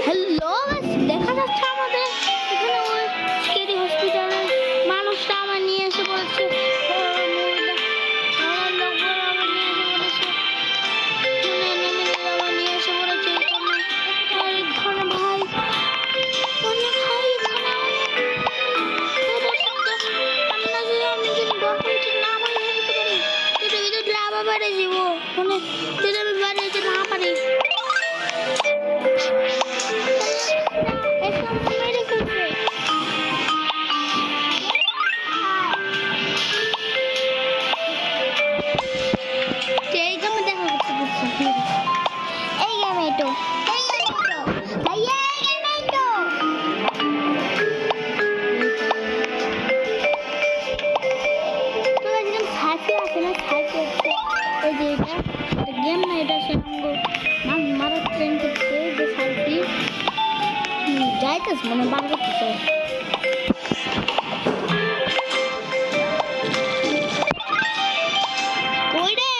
Hello দেখা যাচ্ছে আমাদের এখানে ওই স্কেরি হসপিটালে মানুষটা আমার নিয়ে এসে বলছে বাড়ি যাব মানে যদি আমি বাড়ি যেতে না পারি এই গেমে দেখা করতে এই গেমে তো गेम ना এটা সঙ্গ নাম মারা ট্রেন করতে যে সাইডে যাইতেছ মানে বার করতে কই রে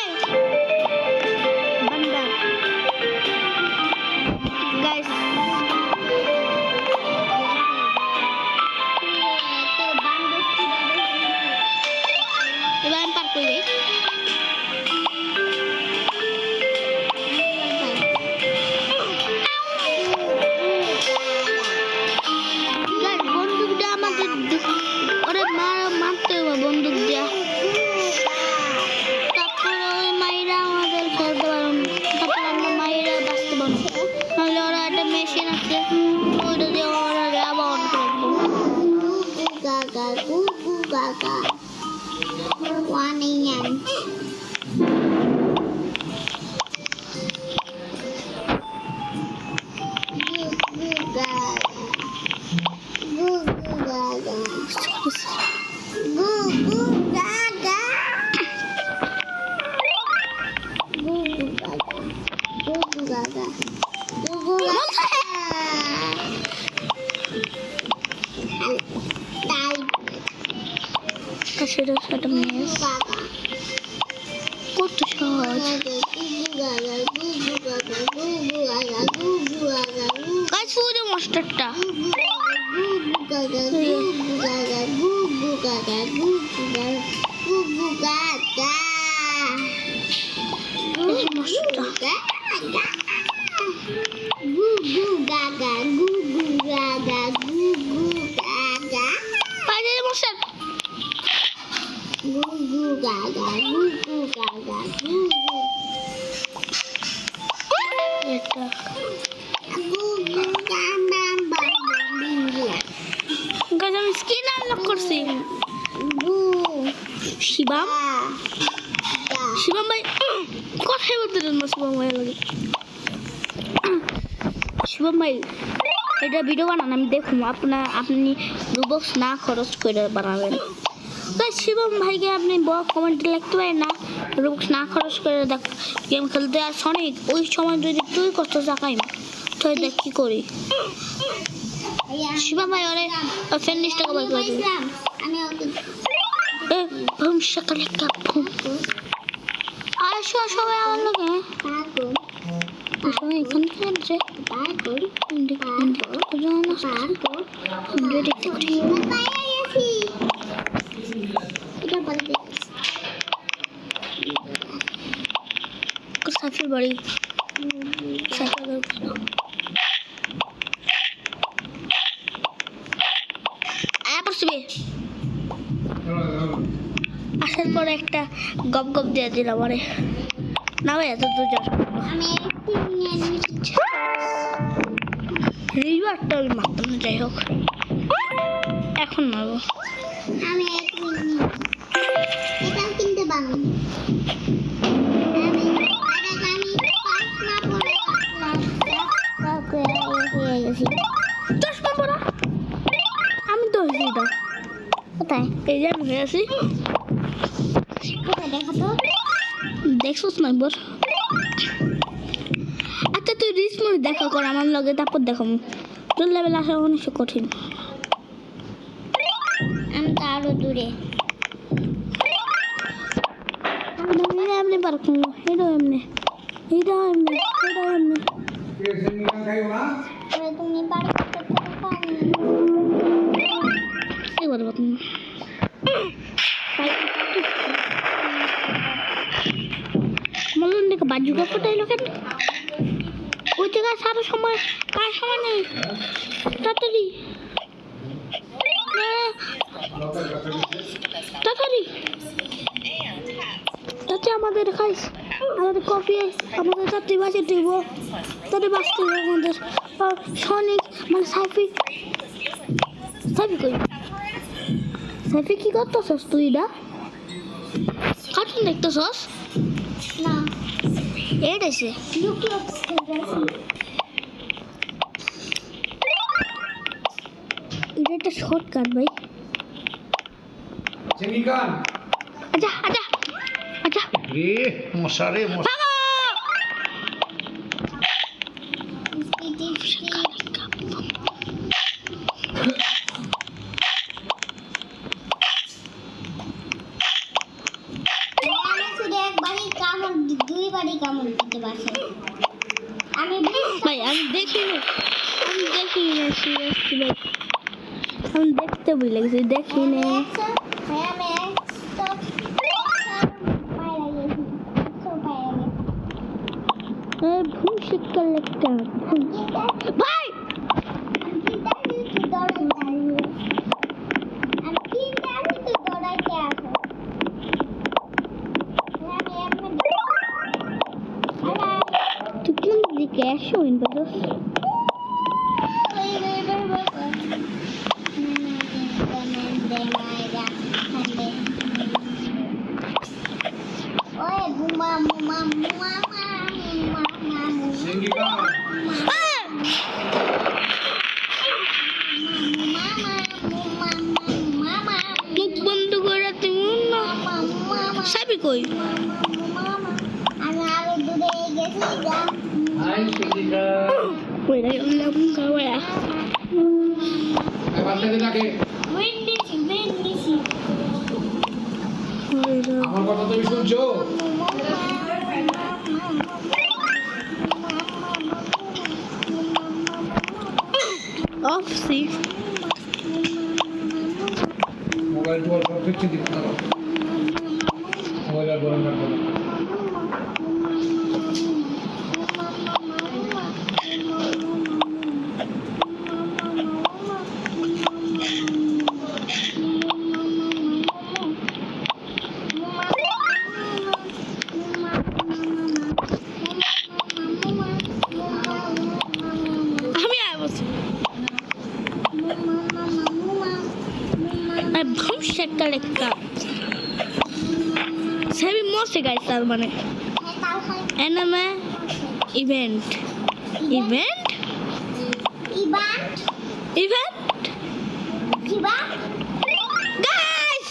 বান্দা গাইস এবার পার কই রে বন্দুক দিয়া তারপর ওই মাইরা আমাদের খেলতে পারুন তারপর আমরা মাইরা বাঁচতে পারবো নাহলে ওরা একটা মেশিন আছে ওইটা দিয়ে ওরা আবার অন করবো গাগা গুগু গাগা ওয়ানিয়ান সেটা সেটা মেস কত সহজ কাজ শুরু মাস্টারটা আমি স্কিন আনলক করছি শিবাম শিবাম ভাই কথাই বলতে দেন না শিবাম ভাই লাগে শিবাম ভাই এটা ভিডিও বানান আমি দেখুন আপনি রুবক্স না খরচ করে বানাবেন তাই শিবম ভাইকে আপনি কমেন্টে লিখতে পারেন না রুবক্স না খরচ করে দেখ গেম খেলতে আর সনিক ওই সময় যদি তুই কত টাকাই তো দেখ কি করি শিবম ভাই ওরে ফ্রেন্ড লিস্টটা কভার করে দিই আমি ওকে ভূম সকালে কাপ আসো সবাই আমার লগে সবাই এখান থেকে যে দেখতে করি সাফির বাড়ি আসার পরে একটা গপ গপ দিয়ে দিলাম আরে না ভাই এত দূর যাস রিভারটা আমি মারতাম না যাই হোক এখন মারবো আমি এটা কিনতে পারবো আমি তো কোথায় এই যে আমি হয়ে আছি কোথায় দেখাতো দেখছোস না একবার আচ্ছা তুই রিস্ক মনে দেখা কর আমার লগে তারপর দেখাম তোর লেভেল আসা অনেক কঠিন আমি তো আরো দূরে এমনি পারবো এটা এমনি এই বলবো তুমি মলন দেখে বাজুকা ফোটাইলো কেন ওই জায়গায় সারা সময় কার সময় নেই তাড়াতাড়ি তাড়াতাড়ি তাতে আমাদের খাইস আমাদের কফি আমাদের তাতে বাঁচে দিব তাতে বাঁচতে হবে আমাদের সনিক মানে সাইফি সাইফি কই সাইফি কি করতেছস তুই না কার্টুন দেখতেছস না এটাইছে এটা একটা শর্টকাট ভাই আচ্ছা আচ্ছা আচ্ছা মশারে দুইবারই কামড় দিতে পারছে ভাই আমি দেখিনি না সিরিয়াসলি ভাই আমি দেখতে ভুলে গেছি দেখিনি ভুল শিক্ষা লেখা ভাই তুই কোন দিকে আসো ইনভার্টার মুখ বন্ধ করে তুমি সাবি কই আমার কথা তুমি শুনছো অফ সি মোবাইল তো সব কিছু দিতে পারো মোবাইল আর গরম রাখো আমি আর বলছি ভবিষ্যৎটা লেখা সবই মস্ত গাইছে তার মানে এনামে ইভেন্ট ইভেন্ট ইভেন্ট গাইস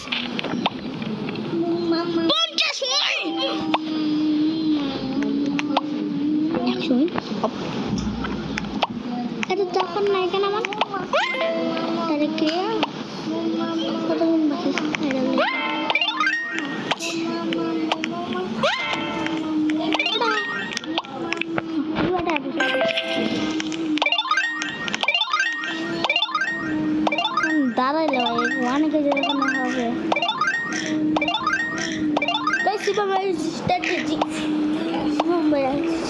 50 এটা তখন নাই কেন আমার তাহলে কে কতক্ষণ বাকি দাঁড়াইলে অনেকে যেরকম হবে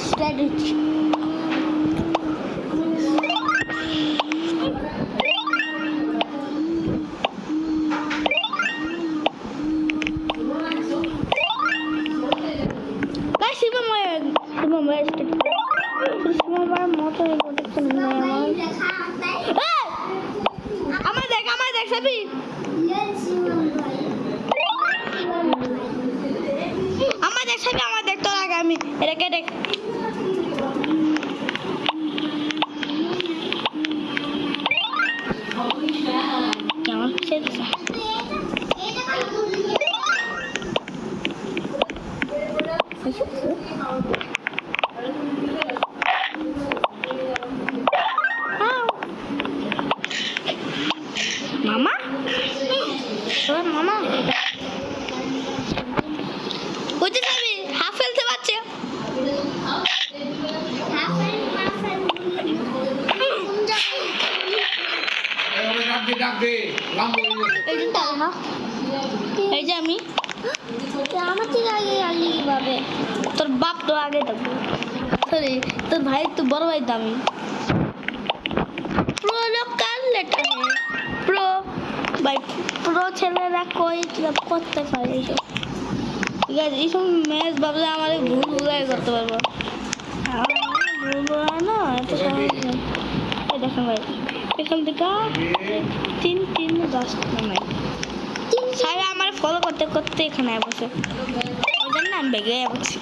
স্ট্র্যাটেজি ডাক দে লাম্বা হয়ে যাবে এই যে তাহা এই যে আমি আমার থেকে আগে আলি কিভাবে তোর বাপ তো আগে থাকবো সরি তোর ভাই তো বড় ভাই দামি প্রো লোক কার লেটা है প্রো ভাই প্রো ছেলেরা কই করতে পারে এইসব ঠিক আছে এইসব ম্যাচ ভাবলে আমাদের ভুল ভুলাই করতে পারবো ভুল ভুলা না এত সহজ না। এই দেখেন ভাই এখান থেকে 3 নাই সারা আমার ফলো করতে করতে এখানে বসে ওই জন্য আমি বেগে বসি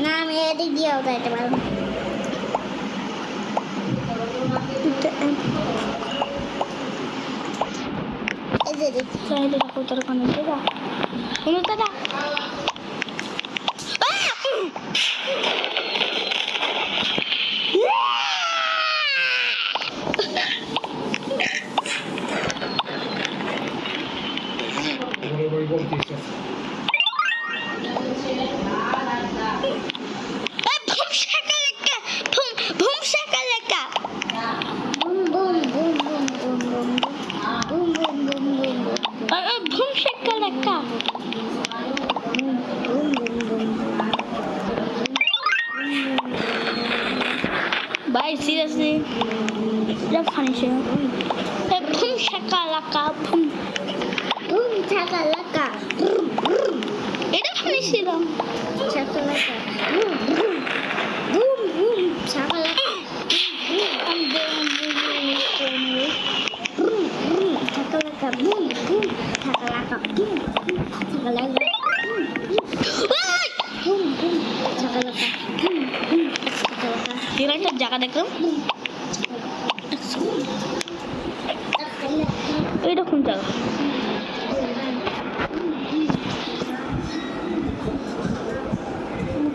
না আমি এদিক দিয়েও যাইতে পারবো এই যে দেখি চাইলে রাখো তোর কানে দেখা কোনো দাদা বড় বড় বলতেছে boom shakalaka boom shakalaka boom boom boom boom boom boom boom boom boom boom boom boom shakalaka ভাই সিরিয়াসলি এটা ফানি ছিল ভুম শাকালাকা ভুম বুম ছাকালাকা এটা ফানি ছিল shakalaka boom boom boom boom shakalaka boom boom shakalaka boom boom shakalaka boom boom shakalaka boom boom shakalaka boom boom shakalaka এরা একটা জায়গা দেখলাম এরকম জায়গা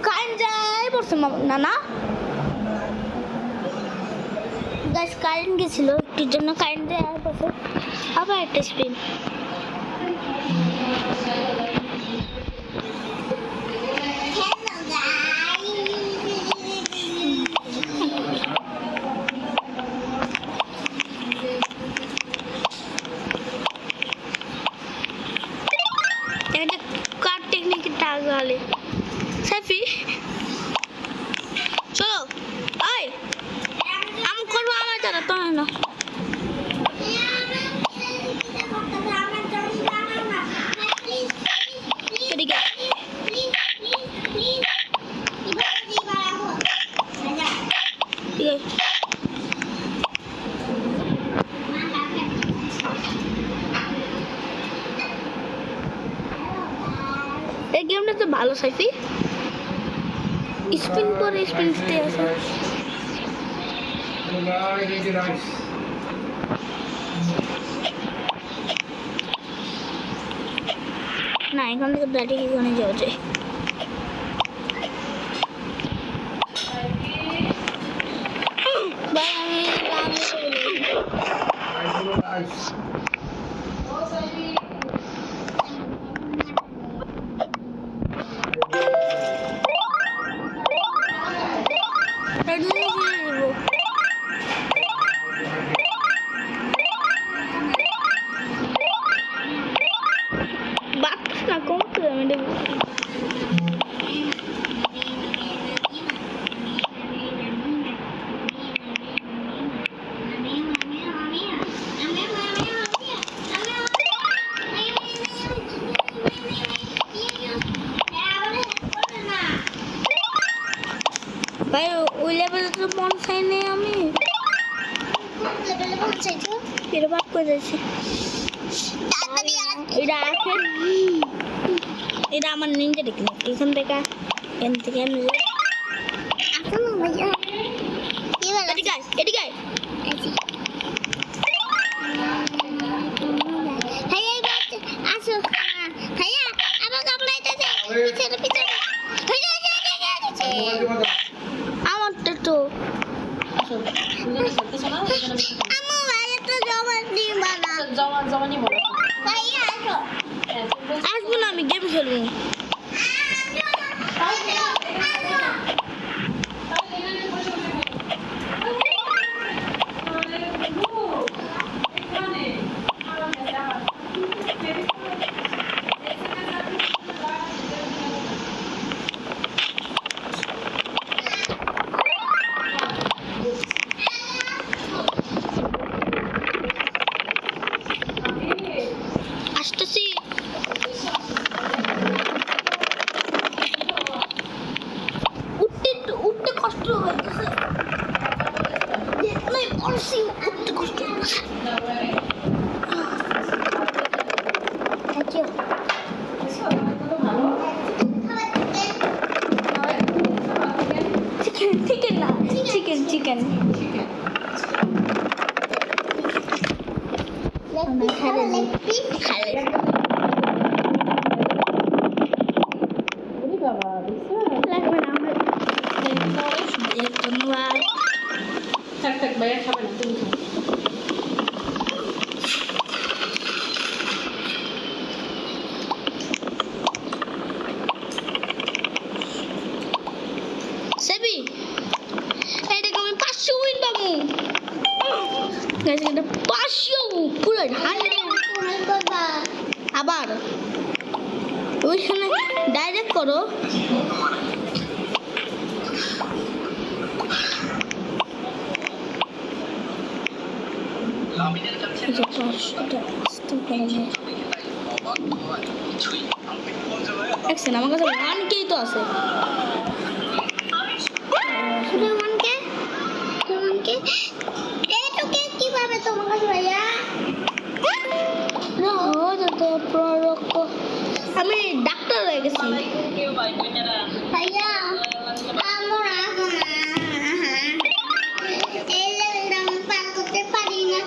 কারেন্ট যায় পড়ছে না না গাছ কারেন্ট গেছিল একটুর জন্য কারেন্ট যায় পড়ছে আবার একটা স্পিন একটা কার টেকনিকের টাকা হলে সাইফি চলো আয় আমি করবো আমার দ্বারা তো হয় না এদিকে ঠিক আছে এই গেমটা তো ভালো সাইফি স্পিন পরে স্পিন দিতে আছে বলাই এই যে রাইস না এখান থেকে ব্যাটে এখানে যাওয়া যায় ভাই আমি রাইস বাদ না কমতে আমি দেবো ভাই ওই লেভেলে তো মন চাই নেই আমি এটা বাদ করে দিয়েছি এটা আছে এটা আমার নিনজা টেকনিক এখান থেকে আমি এদিকে আয়, এদিকে আয়। আমারটা তো আসবো না আমি গেম খেলবো করছি করতে করতে আচ্ছা চিকেন চিকেন না চিকেন চিকেন লেগ পিস খালে বাবা দেখছো লাগবে না আমার ধন্যবাদ থাক থাক ভাইয়া খাবে না তুমি খাও সেবি এটাকে আমি 500 উইন পাবো গাইস এটা 500 পুরো 100 তোমার বাবা আবার ওইখানে ডাইরেক্ট করো দেখছেন আমার কাছে 1K তো আছে সুলেমানকে সুলেমানকে এটুকে কিভাবে তোমার কাছে ভাইয়া না হয়ে যেত আমি ডাক্তার হয়ে গেছি ভাইয়া আমার আসো না এই লেভেলটা আমি পার করতে পারি না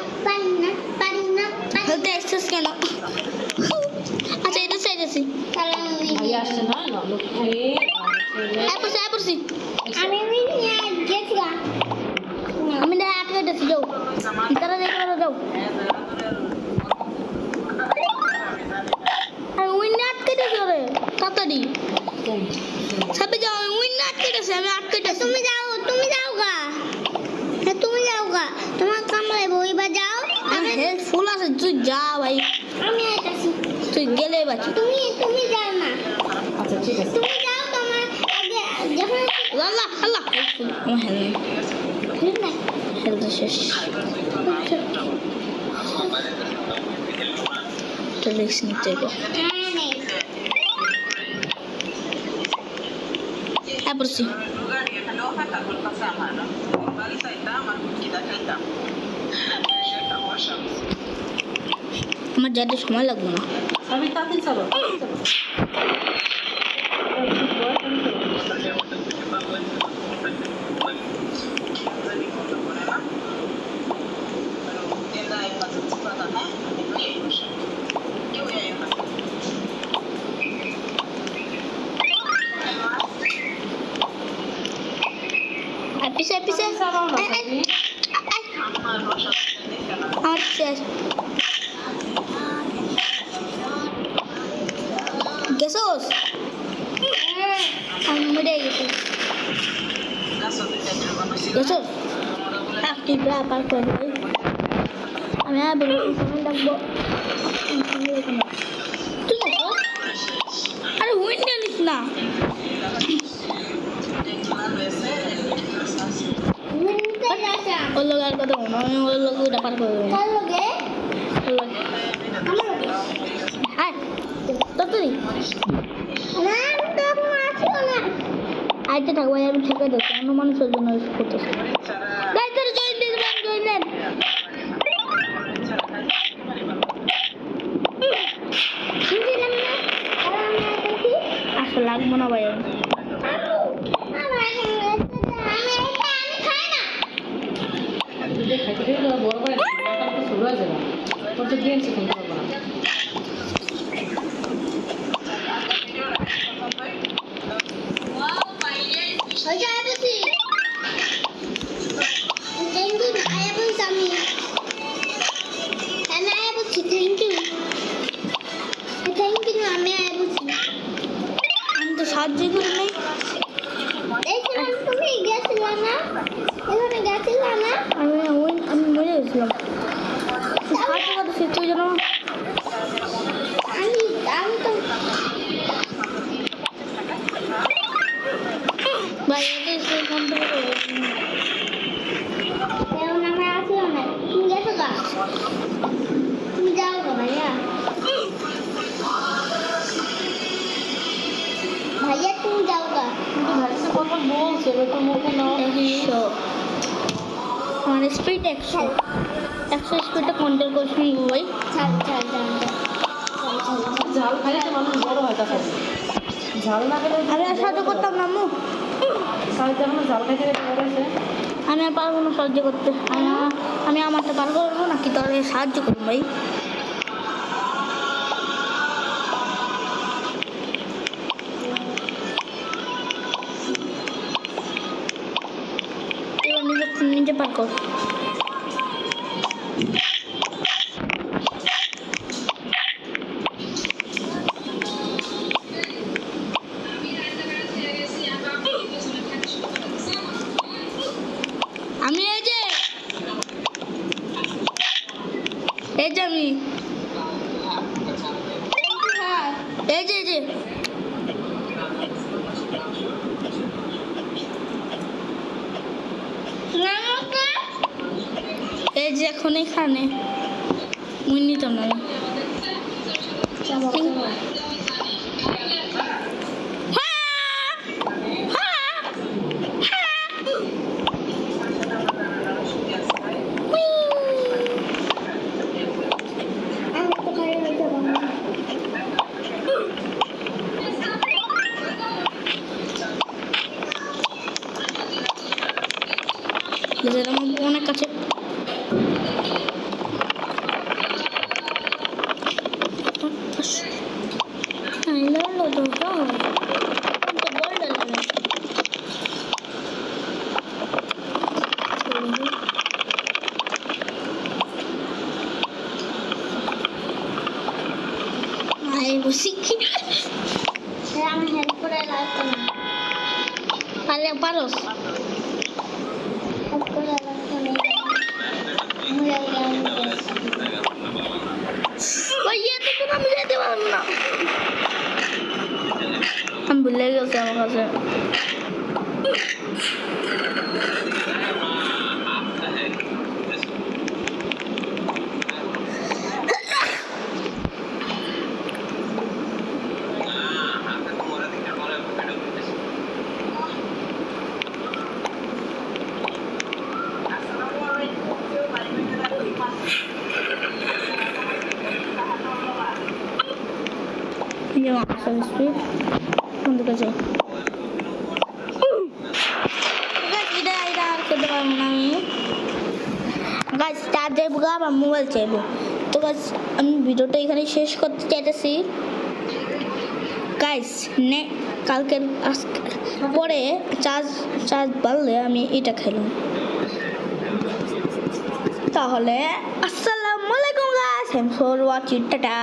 হেলতে এক্সেস কেন আচ্ছা এটা চাইতেছি তাহলে ভাইয়া আসছে না না লক্ষ্মী পড়ছি আমি নিয়ে গেছি গা আমি না আটকাইতেছি যাও তারা দেখে যাও আর উইন আটকাইতেছি ওরে তাড়াতাড়ি সাথে যাও উইন আটকাইতেছি আমি আটকাইতেছি তুমি যাও গা তোমার কামড়ে বইবা যাও আমি হেলথ ফুল আছে তুই যা ভাই আমি আইতাছি তুই গেলে বাঁচি তুমি যাও না আচ্ছা ঠিক আছে তুমি যাও তোমার আগে যখন আল্লাহ আল্লাহ আমার হেলথ ঠিক না হেলথ শেষ তো রিস্ক নিতে হবে নেই পড়ছি আমার যেতে সময় লাগবে না আমি তাড়াতাড়ি চলো পিছে পিছে আমার শেষ গেছোস আমি মরে গেছি গেছোস তুই পার করে আমি আর বলি ডাকবো তুই আরে উইন্ডো নিস না ওর লোক আর কথা বলো আমি ওর লোক ওটা পার করে দেবো কার লগে হ্যাঁ তাড়াতাড়ি না আমি তো এখন আসিও না আইতে থাকবো আমি ঠেকে দিচ্ছি অন্য মানুষের জন্য করতেছি তাড়াতাড়ি জয়েন দিয়ে দেবেন জয়েন দেন বুঝলাম না আর আমি আইতাছি আসলে লাগবো না ভাই আমার আমি খাই না খাইতে খাইতে বড় করে শুরু হয়ে যাবে তোর তো গেম শিখতে পারবো না হইছে আইতাছি থ্যাংক ইউ আইতাছি আমি আইতাছি থ্যাংক ইউ আমি আইতাছি আমি তো সাহায্য করি নাই দেখছিলাম তুমি গেছিলা না এখানে গেছিলা না আমি মরে গেছিলাম সাহায্য করতেছি তুই যেন আমি তো ভাই এটা স্কুল কমপ্লিট করে এখন আমরা আসিও না তুমি গেছো গা তুমি যাও গা ভাইয়া তুমি যাও গা কিন্তু ভাইসে কথা বলছে এবার তো মুখে নাও একশো আমার আমার স্পিড 100 স্পিডে কন্ট্রোল করছি ভাই। ছাড় ছাড় ছাড় ঝাল খাইলে তো মানুষ বড় হয় তখন। ঝাল না খেলে আমি আর সাহায্য করতাম না আম্মু, সাহায্য যখন ঝাল খাইতে খাইতে বড় হয়েছে। আমি আর পারবো না সাহায্য করতে। আমি আমারটা পার করবো নাকি তাহলে সাহায্য করুন ভাই। এবার নিজে পার কর। আমি এই যে আমি এই যে এই যে এখন এখানে মুই নিতাম না। আমি তো খাই হইতে পারবো না। আমার অনেক কাছে হ্যাঁ, আমি হেল্প করে লাগতো না। পারস হেল্প করে লাগতো না। মরে গেলাম। আমি যেতে পারবো না, আমি ভুলে গেছি আমার কাছে। Yung asal speed untuk aja. Guys, ida ke depan nami. Guys, charger buka apa mobile চাইবো। তো guys, আমি ভিডিওটা এখানে শেষ করতে চাইতেছি। Guys, কালকে পরে চার্জ বাড়লে আমি এটা খেলাম। তাহলে আসসালামু আলাইকুম guys, thanks for watching, tata.